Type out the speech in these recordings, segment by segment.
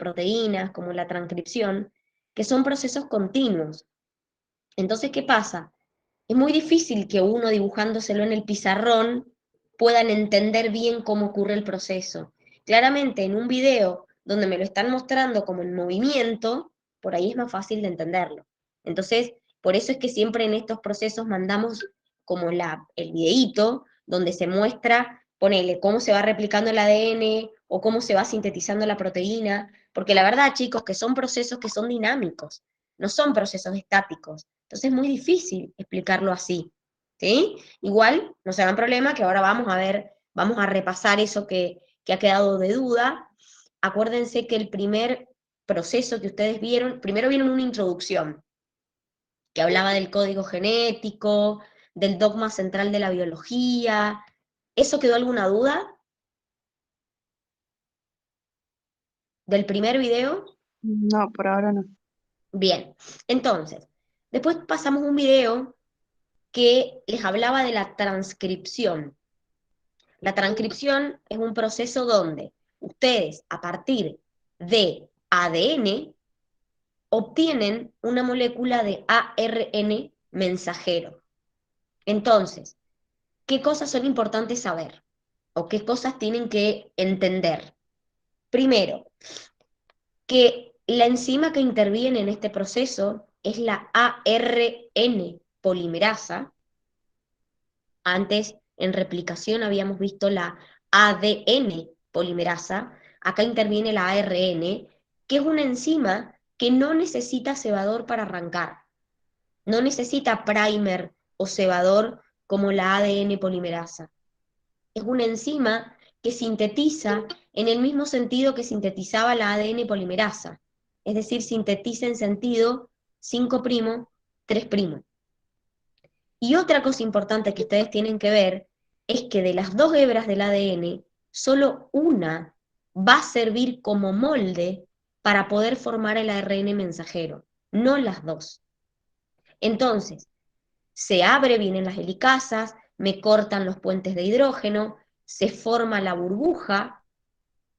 proteínas, como la transcripción, que son procesos continuos. Entonces, ¿qué pasa? Es muy difícil que uno dibujándoselo en el pizarrón puedan entender bien cómo ocurre el proceso. Claramente en un video donde me lo están mostrando como en movimiento, por ahí es más fácil de entenderlo. Entonces, por eso es que siempre en estos procesos mandamos como el videíto donde se muestra, ponele, cómo se va replicando el ADN o cómo se va sintetizando la proteína, porque la verdad, chicos, que son procesos que son dinámicos, no son procesos estáticos. Entonces es muy difícil explicarlo así, ¿sí? Igual, no se hagan problema, que ahora vamos a ver, vamos a repasar eso que ha quedado de duda. Acuérdense que el primer proceso que ustedes vieron, primero vieron una introducción, que hablaba del código genético, del dogma central de la biología. ¿Eso quedó alguna duda del primer video? No, por ahora no. Bien, entonces, después pasamos un video que les hablaba de la transcripción. La transcripción es un proceso donde ustedes, a partir de ADN, obtienen una molécula de ARN mensajero. Entonces, ¿qué cosas son importantes saber? ¿O qué cosas tienen que entender? Primero, que la enzima que interviene en este proceso es la ARN polimerasa. Antes, en replicación, habíamos visto la ADN polimerasa. Acá interviene la ARN, que es una enzima que no necesita cebador para arrancar. No necesita primer o cebador como la ADN polimerasa. Es una enzima que sintetiza en el mismo sentido que sintetizaba la ADN polimerasa. Es decir, sintetiza en sentido 5', 3'. Y otra cosa importante que ustedes tienen que ver es que de las dos hebras del ADN, solo una va a servir como molde para poder formar el ARN mensajero, no las dos. Entonces, se abre, vienen las helicasas, me cortan los puentes de hidrógeno, se forma la burbuja,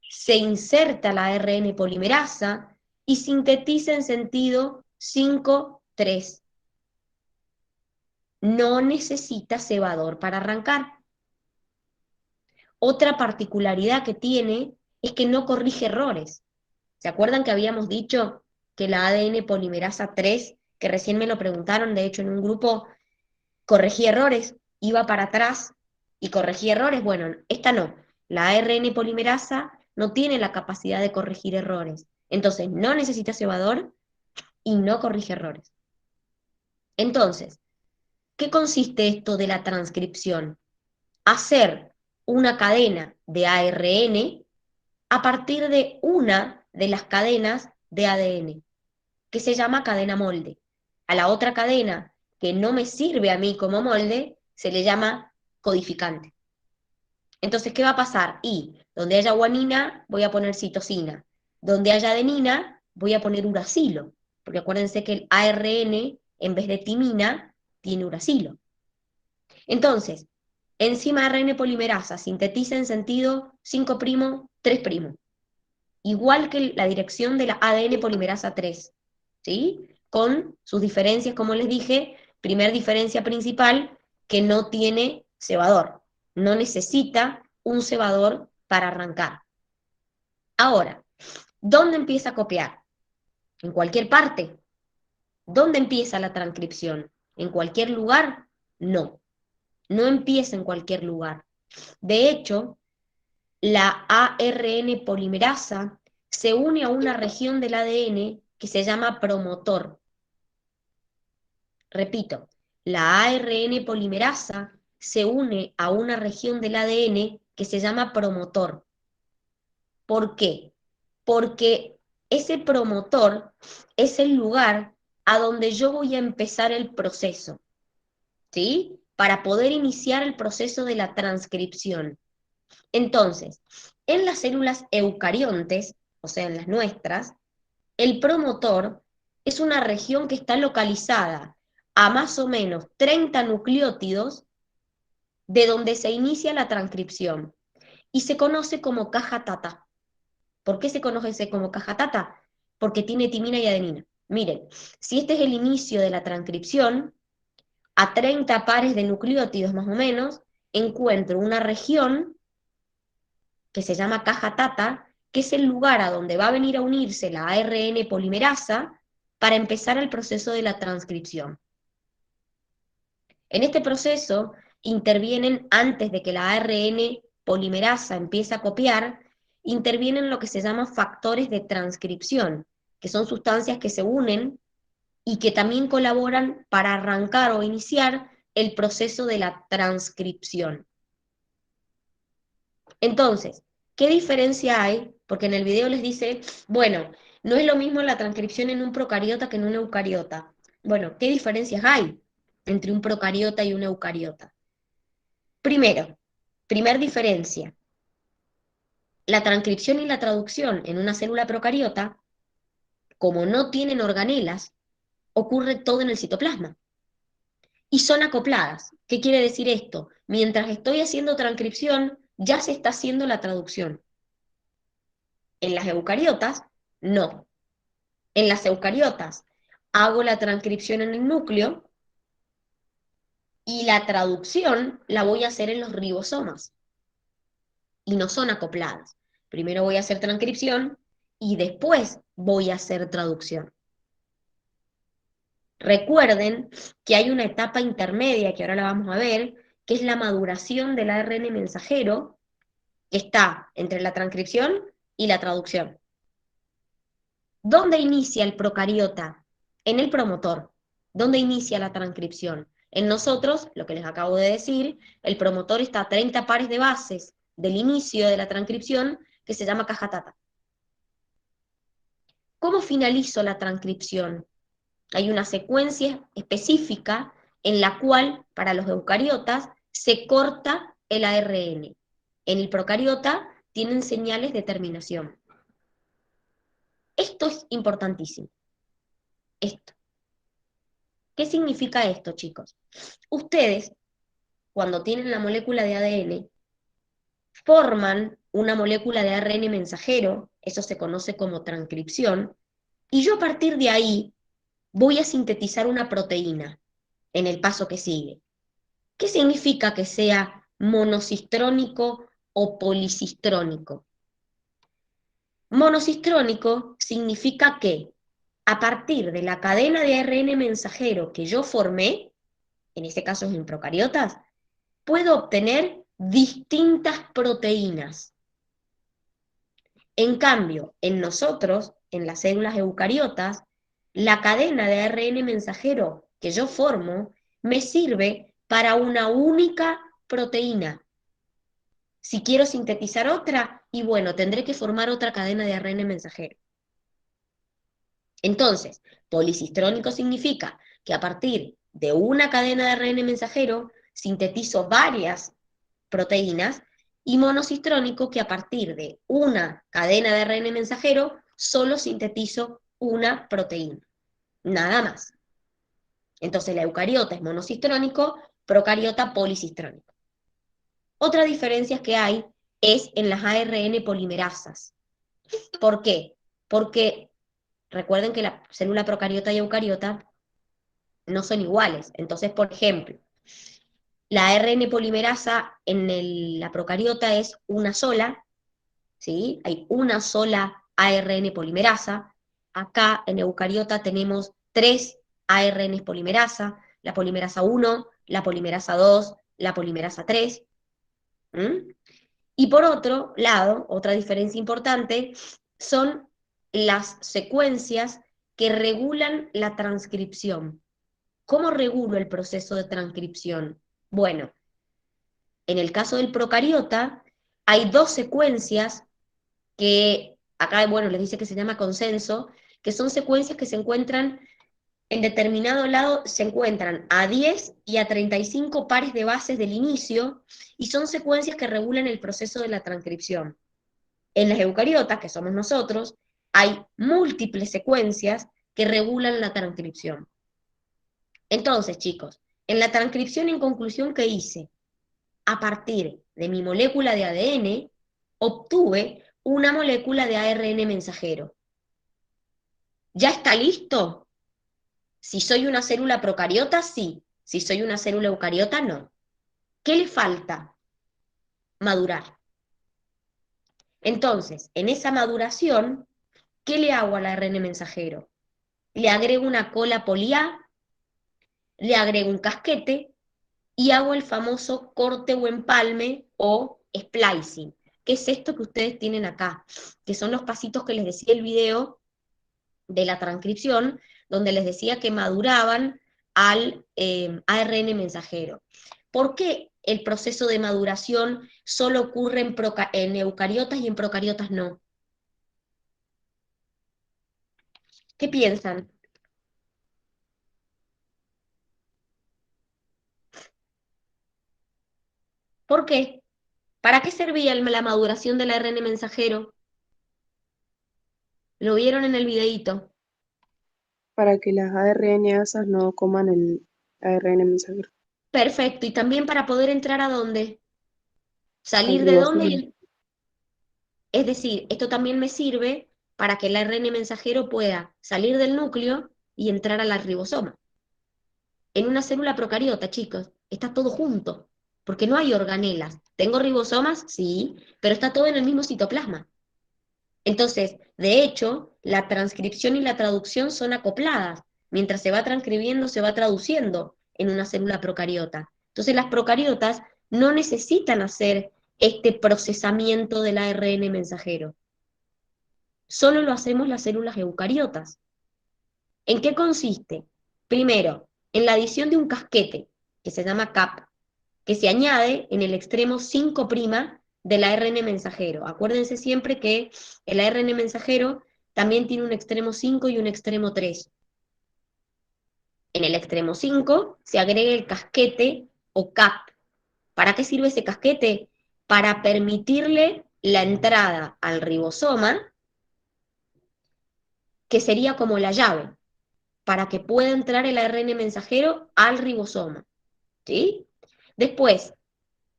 se inserta la ARN polimerasa y sintetiza en sentido 5'. No necesita cebador para arrancar. Otra particularidad que tiene es que no corrige errores. ¿Se acuerdan que habíamos dicho que la ADN polimerasa 3, que recién me lo preguntaron, de hecho en un grupo, corregía errores, iba para atrás y corregía errores? Bueno, esta no. La ARN polimerasa no tiene la capacidad de corregir errores. Entonces, no necesita cebador y no corrige errores. Entonces, ¿qué consiste esto de la transcripción? Hacer una cadena de ARN a partir de una de las cadenas de ADN, que se llama cadena molde. A la otra cadena, que no me sirve a mí como molde, se le llama codificante. Entonces, ¿qué va a pasar? Y donde haya guanina, voy a poner citosina. Donde haya adenina, voy a poner uracilo. Porque acuérdense que el ARN, en vez de timina, tiene uracilo. Entonces, enzima ARN polimerasa sintetiza en sentido 5', 3', igual que la dirección de la ADN polimerasa 3, ¿sí? Con sus diferencias, como les dije, primer diferencia principal, que no tiene cebador, no necesita un cebador para arrancar. Ahora, ¿dónde empieza a copiar? En cualquier parte. ¿Dónde empieza la transcripción? ¿En cualquier lugar? No, no empieza en cualquier lugar. De hecho, la ARN polimerasa se une a una región del ADN que se llama promotor. Repito, la ARN polimerasa se une a una región del ADN que se llama promotor. ¿Por qué? Porque ese promotor es el lugar a donde yo voy a empezar el proceso, ¿sí? Para poder iniciar el proceso de la transcripción. Entonces, en las células eucariontes, o sea, en las nuestras, el promotor es una región que está localizada a más o menos 30 nucleótidos de donde se inicia la transcripción y se conoce como caja tata. ¿Por qué se conoce como caja tata? Porque tiene timina y adenina. Miren, si este es el inicio de la transcripción, a 30 pares de nucleótidos más o menos, encuentro una región que se llama caja tata, que es el lugar a donde va a venir a unirse la ARN polimerasa para empezar el proceso de la transcripción. En este proceso intervienen, antes de que la ARN polimerasa empiece a copiar, intervienen lo que se llama factores de transcripción, que son sustancias que se unen y que también colaboran para arrancar o iniciar el proceso de la transcripción. Entonces, ¿qué diferencia hay? Porque en el video les dice, bueno, no es lo mismo la transcripción en un procariota que en un eucariota. Bueno, ¿qué diferencias hay entre un procariota y un eucariota? Primero, primer diferencia, la transcripción y la traducción en una célula procariota, como no tienen organelas, ocurre todo en el citoplasma. Y son acopladas. ¿Qué quiere decir esto? Mientras estoy haciendo transcripción, ya se está haciendo la traducción. En las eucariotas, no. En las eucariotas, hago la transcripción en el núcleo y la traducción la voy a hacer en los ribosomas. Y no son acopladas. Primero voy a hacer transcripción y después voy a hacer traducción. Recuerden que hay una etapa intermedia, que ahora la vamos a ver, que es la maduración del ARN mensajero, que está entre la transcripción y la traducción. ¿Dónde inicia el procariota? En el promotor. ¿Dónde inicia la transcripción? En nosotros, lo que les acabo de decir, el promotor está a 30 pares de bases del inicio de la transcripción, que se llama caja tata. ¿Cómo finalizo la transcripción? Hay una secuencia específica en la cual, para los eucariotas, se corta el ARN. En el procariota tienen señales de terminación. Esto es importantísimo. Esto. ¿Qué significa esto, chicos? Ustedes, cuando tienen la molécula de ADN, forman una molécula de ARN mensajero, eso se conoce como transcripción, y yo a partir de ahí voy a sintetizar una proteína en el paso que sigue. ¿Qué significa que sea monocistrónico o policistrónico? Monocistrónico significa que a partir de la cadena de ARN mensajero que yo formé, en este caso es en procariotas, puedo obtener distintas proteínas. En cambio, en nosotros, en las células eucariotas, la cadena de ARN mensajero que yo formo me sirve para una única proteína. Si quiero sintetizar otra, y bueno, tendré que formar otra cadena de ARN mensajero. Entonces, policistrónico significa que a partir de una cadena de ARN mensajero sintetizo varias proteínas, y monocistrónico que a partir de una cadena de ARN mensajero solo sintetizo una proteína, nada más. Entonces la eucariota es monocistrónico, procariota policistrónico. Otra diferencia que hay es en las ARN polimerasas. ¿Por qué? Porque recuerden que la célula procariota y eucariota no son iguales. Entonces, por ejemplo, la ARN polimerasa en la procariota es una sola, ¿sí? Hay una sola ARN polimerasa. Acá en eucariota tenemos 3 ARN polimerasa, la polimerasa 1, la polimerasa 2, la polimerasa 3. Y por otro lado, otra diferencia importante, son las secuencias que regulan la transcripción. ¿Cómo regulo el proceso de transcripción? Bueno, en el caso del procariota, hay 2 secuencias que acá, bueno, les dice que se llama consenso, que son secuencias que se encuentran en determinado lado, se encuentran a 10 y a 35 pares de bases del inicio, y son secuencias que regulan el proceso de la transcripción. En las eucariotas, que somos nosotros, hay múltiples secuencias que regulan la transcripción. Entonces, chicos, en la transcripción en conclusión que hice, a partir de mi molécula de ADN, obtuve una molécula de ARN mensajero. ¿Ya está listo? Si soy una célula procariota, sí. Si soy una célula eucariota, no. ¿Qué le falta? Madurar. Entonces, en esa maduración, ¿qué le hago al ARN mensajero? Le agrego una cola poliA, le agrego un casquete y hago el famoso corte o empalme o splicing. ¿Qué es esto que ustedes tienen acá? Que son los pasitos que les decía el video de la transcripción, donde les decía que maduraban al ARN mensajero. ¿Por qué el proceso de maduración solo ocurre en eucariotas y en procariotas no? ¿Qué piensan? ¿Por qué? ¿Para qué servía la maduración del ARN mensajero? ¿Lo vieron en el videíto? Para que las ARNasas no coman el ARN mensajero. Perfecto, y también para poder entrar a dónde, Al salir de dónde, ribosoma. es decir, esto también me sirve para que el ARN mensajero pueda salir del núcleo y entrar a la ribosoma. En una célula procariota, chicos, está todo junto, porque no hay organelas. ¿Tengo ribosomas? Sí, pero está todo en el mismo citoplasma. Entonces, de hecho, la transcripción y la traducción son acopladas. Mientras se va transcribiendo, se va traduciendo en una célula procariota. Entonces, las procariotas no necesitan hacer este procesamiento del ARN mensajero. Solo lo hacemos las células eucariotas. ¿En qué consiste? Primero, en la adición de un casquete, que se llama CAP, que se añade en el extremo 5' del ARN mensajero. Acuérdense siempre que el ARN mensajero también tiene un extremo 5 y un extremo 3. En el extremo 5 se agrega el casquete o CAP. ¿Para qué sirve ese casquete? Para permitirle la entrada al ribosoma, que sería como la llave, para que pueda entrar el ARN mensajero al ribosoma. ¿Sí? Después,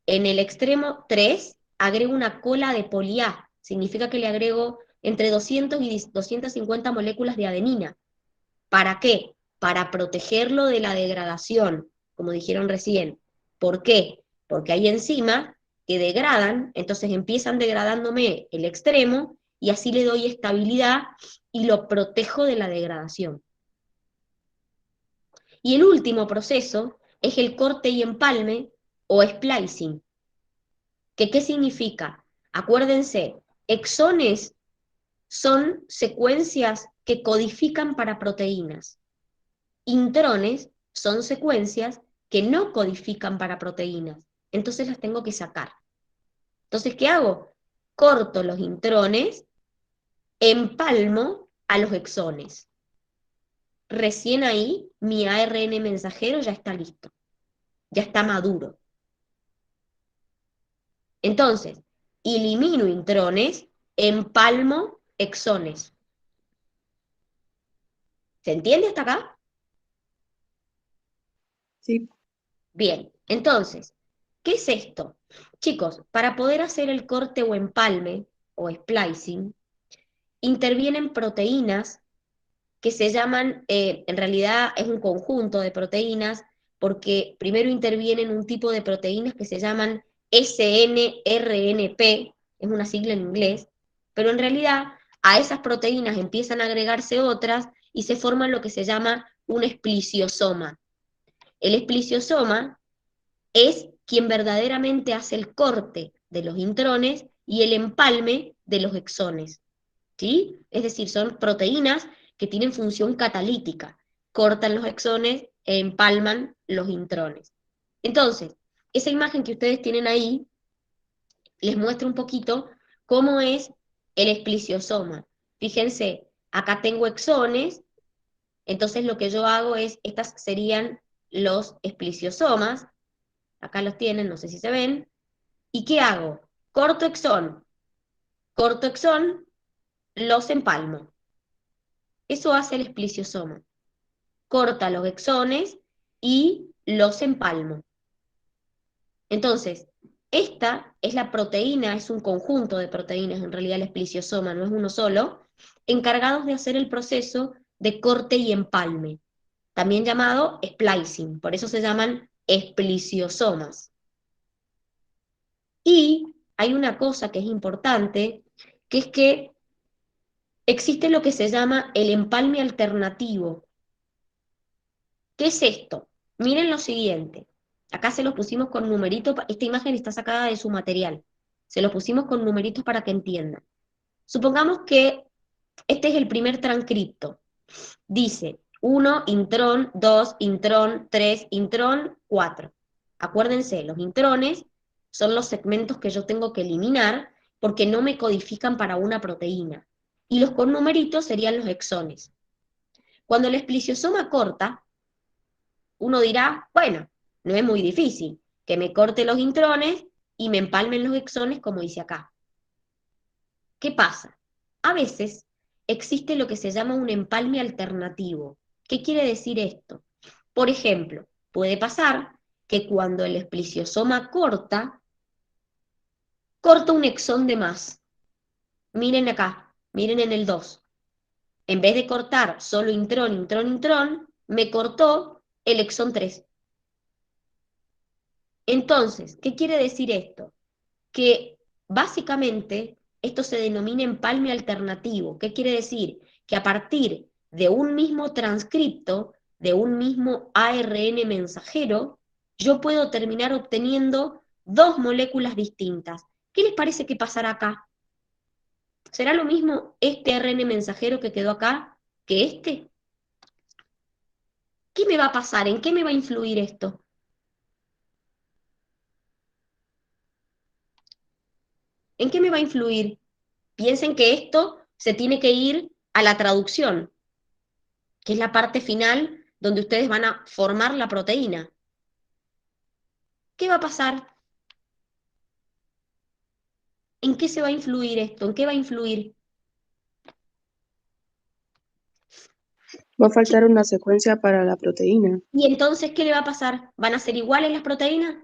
en el extremo 3, agrego una cola de poliA. Significa que le agrego entre 200 y 250 moléculas de adenina. ¿Para qué? Para protegerlo de la degradación, como dijeron recién. ¿Por qué? Porque hay enzimas que degradan, entonces empiezan degradándome el extremo y así le doy estabilidad y lo protejo de la degradación. Y el último proceso es el corte y empalme o splicing. ¿Qué significa? Acuérdense, exones son secuencias que codifican para proteínas. Intrones son secuencias que no codifican para proteínas. Entonces las tengo que sacar. Entonces, ¿qué hago? Corto los intrones, empalmo a los exones. Recién ahí mi ARN mensajero ya está listo, ya está maduro. Entonces, elimino intrones, empalmo exones. ¿Se entiende hasta acá? Sí, Bien, entonces, ¿qué es esto? Chicos, para poder hacer el corte o empalme o splicing, intervienen proteínas que se llaman, en realidad es un conjunto de proteínas, porque primero intervienen un tipo de proteínas que se llaman SNRNP, es una sigla en inglés, pero en realidad a esas proteínas empiezan a agregarse otras y se forman lo que se llama un espliciosoma. El espliciosoma es quien verdaderamente hace el corte de los intrones y el empalme de los exones. ¿Sí? Es decir, son proteínas que tienen función catalítica, cortan los exones e empalman los intrones. Entonces, esa imagen que ustedes tienen ahí les muestra un poquito cómo es el espliciosoma. Fíjense, acá tengo exones, entonces lo que yo hago es, estas serían los espliciosomas, acá los tienen, no sé si se ven, ¿y qué hago? Corto exón, los empalmo. Eso hace el espliciosoma. Corta los exones y los empalmo. Entonces, Esta es la proteína, es un conjunto de proteínas, en realidad el espliciosoma no es uno solo, encargados de hacer el proceso de corte y empalme, también llamado splicing, por eso se llaman esplisiosomas. Y hay una cosa que es importante, que es que existe lo que se llama el empalme alternativo. ¿Qué es esto? Miren lo siguiente. Acá se los pusimos con numeritos, esta imagen está sacada de su material. Se los pusimos con numeritos para que entiendan. Supongamos que este es el primer transcripto. Dice 1 intrón, 2 intrón, 3 intrón, 4. Acuérdense, los intrones son los segmentos que yo tengo que eliminar porque no me codifican para una proteína. Y los con numeritos serían los exones. Cuando el espliciosoma corta, uno dirá, bueno, no es muy difícil, que me corte los intrones y me empalmen los exones como dice acá. ¿Qué pasa? A veces existe lo que se llama un empalme alternativo. ¿Qué quiere decir esto? Por ejemplo, puede pasar que cuando el espliciosoma corta un exón de más. Miren acá, miren en el 2. En vez de cortar solo intrón, intrón, intrón, me cortó el exón 3. Entonces, ¿qué quiere decir esto? Que básicamente esto se denomina empalme alternativo. ¿Qué quiere decir? Que a partir de un mismo transcripto, de un mismo ARN mensajero, yo puedo terminar obteniendo dos moléculas distintas. ¿Qué les parece que pasará acá? ¿Será lo mismo este ARN mensajero que quedó acá que este? ¿Qué me va a pasar? ¿En qué me va a influir esto? ¿En qué me va a influir? Piensen que esto se tiene que ir a la traducción, que es la parte final donde ustedes van a formar la proteína. ¿Qué va a pasar? ¿En qué se va a influir esto? ¿En qué va a influir? Va a faltar una secuencia para la proteína. ¿Y entonces qué le va a pasar? ¿Van a ser iguales las proteínas?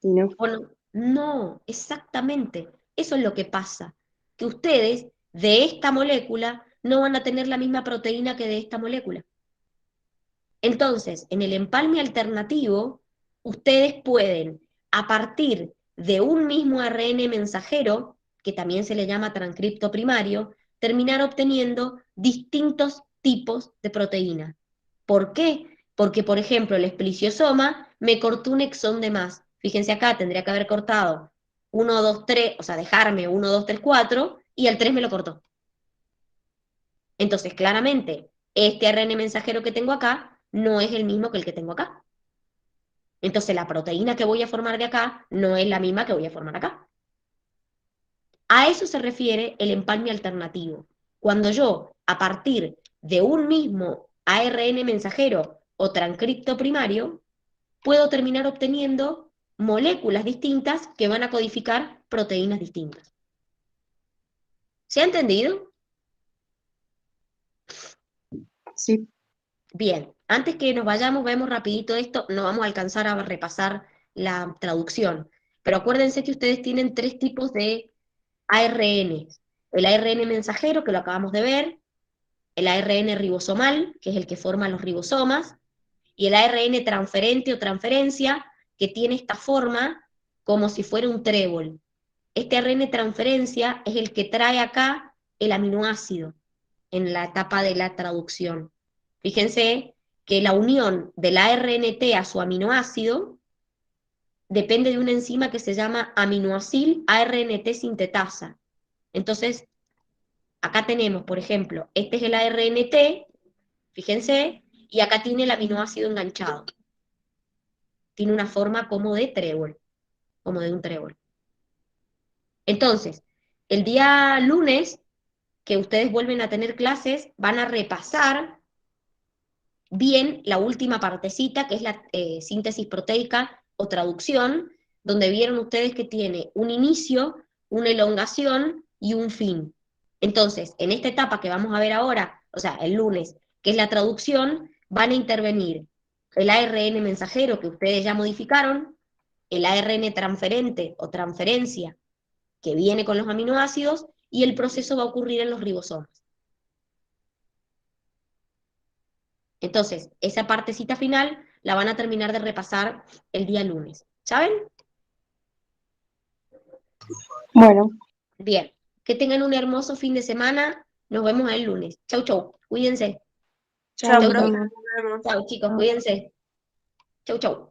Y no, ¿O no? No, exactamente. Eso es lo que pasa. Que ustedes de esta molécula no van a tener la misma proteína que de esta molécula. Entonces, en el empalme alternativo, ustedes pueden, a partir de un mismo ARN mensajero, que también se le llama transcripto primario, terminar obteniendo distintos tipos de proteína. ¿Por qué? Porque, por ejemplo, el espliciosoma me cortó un exón de más. Fíjense acá, tendría que haber cortado 1, 2, 3, o sea, dejarme 1, 2, 3, 4, y el 3 me lo cortó. Entonces, claramente, este ARN mensajero que tengo acá no es el mismo que el que tengo acá. Entonces, la proteína que voy a formar de acá no es la misma que voy a formar acá. A eso se refiere el empalme alternativo. Cuando yo, a partir de un mismo ARN mensajero o transcripto primario, puedo terminar obteniendo moléculas distintas que van a codificar proteínas distintas. ¿Se ha entendido? sí, Bien, antes que nos vayamos, vemos rapidito esto, no vamos a alcanzar a repasar la traducción, pero acuérdense que ustedes tienen tres tipos de ARNs. El ARN mensajero, que lo acabamos de ver, el ARN ribosomal, que es el que forma los ribosomas, y el ARN transferente o transferencia, que tiene esta forma como si fuera un trébol. Este ARN transferencia es el que trae acá el aminoácido en la etapa de la traducción. Fíjense que la unión del ARNT a su aminoácido depende de una enzima que se llama aminoacil ARNT sintetasa. Entonces, acá tenemos, por ejemplo, este es el ARNT, fíjense, y acá tiene el aminoácido enganchado. Tiene una forma como de trébol, como de un trébol. Entonces, el día lunes que ustedes vuelven a tener clases, van a repasar bien la última partecita, que es la síntesis proteica o traducción, donde vieron ustedes que tiene un inicio, una elongación y un fin. Entonces, en esta etapa que vamos a ver ahora, o sea, el lunes, que es la traducción, van a intervenir el ARN mensajero que ustedes ya modificaron, el ARN transferente o transferencia que viene con los aminoácidos, y el proceso va a ocurrir en los ribosomas. Entonces, esa partecita final la van a terminar de repasar el día lunes. ¿Saben? Bueno, Bien. Que tengan un hermoso fin de semana. Nos vemos el lunes. Chau, chau. Cuídense. chao, Chao, nos Chau, chau. profe, vemos. nos vemos. Chau, chicos. Chao. Cuídense. Chau, chau.